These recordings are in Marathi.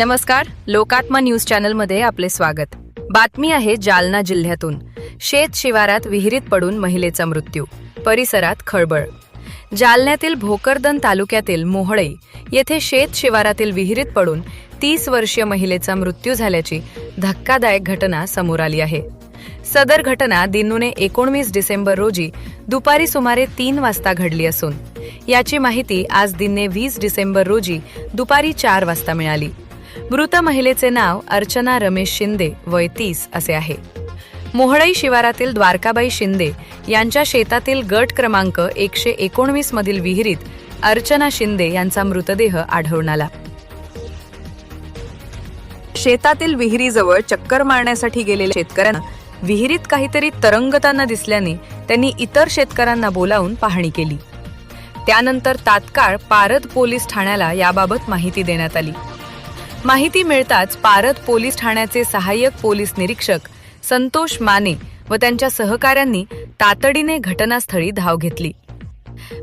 नमस्कार, लोकात्मा न्यूज चॅनलमध्ये आपले स्वागत। बातमी आहे जालना जिल्ह्यातून। शेत शिवारात विहिरीत पडून महिलेचा मृत्यू, परिसरात खळबळ। जालन्यातील भोकरदन तालुक्यातील मोहळई येथे शेत शिवारातील विहिरीत पडून 30 वर्षीय महिलेचा मृत्यू झाल्याची धक्कादायक घटना समोर आली आहे। सदर घटना दिनुने 19 डिसेंबर रोजी दुपारी सुमारे 3 वाजता घडली असून याची माहिती आज दिने 20 डिसेंबर रोजी दुपारी 4 वाजता मिळाली। मृत महिलेचे नाव अर्चना रमेश शिंदे वय 30 असे आहे। मोहळई शिवारातील द्वारकाबाई शिंदे यांच्या शेतातील गट क्रमांक 119 मधील विहिरीत अर्चना शिंदे यांचा मृतदेह आढळून आला। शेतातील विहिरीजवळ चक्कर मारण्यासाठी गेलेल्या शेतकऱ्यांना विहिरीत काहीतरी तरंगताना दिसल्याने त्यांनी इतर शेतकऱ्यांना बोलावून पाहणी केली। त्यानंतर तात्काळ पारद पोलीस ठाण्याला याबाबत माहिती देण्यात आली। माहिती मिळताच पारद पोलीस ठाण्याचे सहाय्यक पोलीस निरीक्षक संतोष माने व त्यांच्या सहकाऱ्यांनी तातडीने घटनास्थळी धाव घेतली।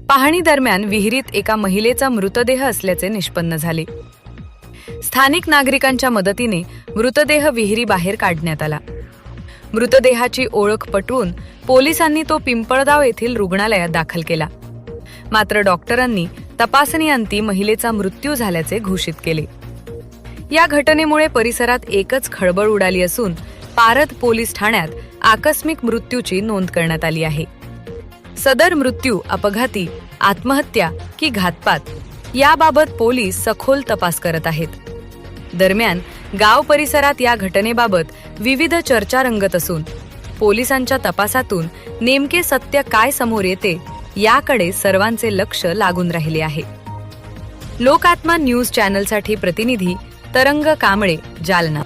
पाहणी दरम्यान विहिरीत एका महिलेचा मृतदेह असल्याचे निष्पन्न झाले। स्थानिक नागरिकांच्या मदतीने मृतदेह विहिरी बाहेर काढण्यात आला। मृतदेहाची ओळख पटवून पोलिसांनी तो पिंपळगाव येथील रुग्णालयात दाखल केला। मात्र डॉक्टरांनी तपासणीअंती महिलेचा मृत्यू झाल्याचे घोषित केले। या घटनेमुळे परिसरात एकच खळबळ उडाली असून पारद पोलीस ठाण्यात आकस्मिक मृत्यूची नोंद करण्यात आली आहे। सदर मृत्यू अपघाती, आत्महत्या की घातपात याबाबत पोलीस सखोल तपास करत आहेत। दरम्यान गाव परिसरात या घटनेबाबत विविध चर्चा रंगत असून पोलिसांच्या तपासातून नेमके सत्य काय समोर येते याकडे सर्वांचे लक्ष लागून राहिले आहे। लोकात्मा न्यूज चॅनलसाठी प्रतिनिधी तरंग कांबळे, जालना।